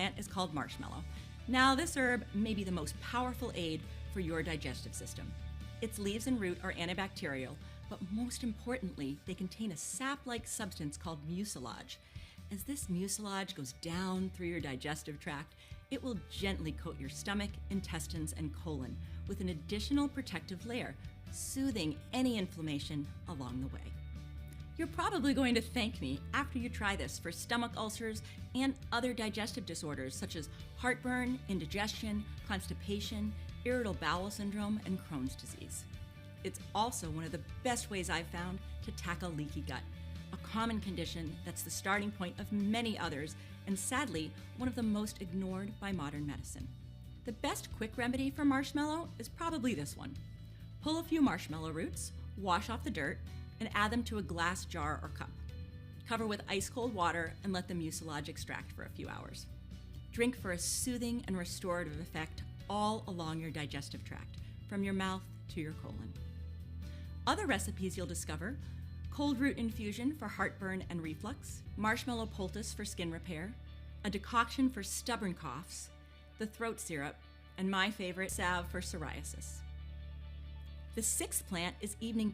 plant is called marshmallow. Now, this herb may be the most powerful aid for your digestive system. Its leaves and root are antibacterial, but most importantly, they contain a sap-like substance called mucilage. As this mucilage goes down through your digestive tract, it will gently coat your stomach, intestines, and colon with an additional protective layer, soothing any inflammation along the way. You're probably going to thank me after you try this for stomach ulcers and other digestive disorders such as heartburn, indigestion, constipation, irritable bowel syndrome, and Crohn's disease. It's also one of the best ways I've found to tackle leaky gut, a common condition that's the starting point of many others, and sadly, one of the most ignored by modern medicine. The best quick remedy for marshmallow is probably this one. Pull a few marshmallow roots, wash off the dirt, and add them to a glass jar or cup. Cover with ice cold water and let the mucilage extract for a few hours. Drink for a soothing and restorative effect all along your digestive tract, from your mouth to your colon. Other recipes you'll discover: cold root infusion for heartburn and reflux, marshmallow poultice for skin repair, a decoction for stubborn coughs, the throat syrup, and my favorite, salve for psoriasis. The sixth plant is evening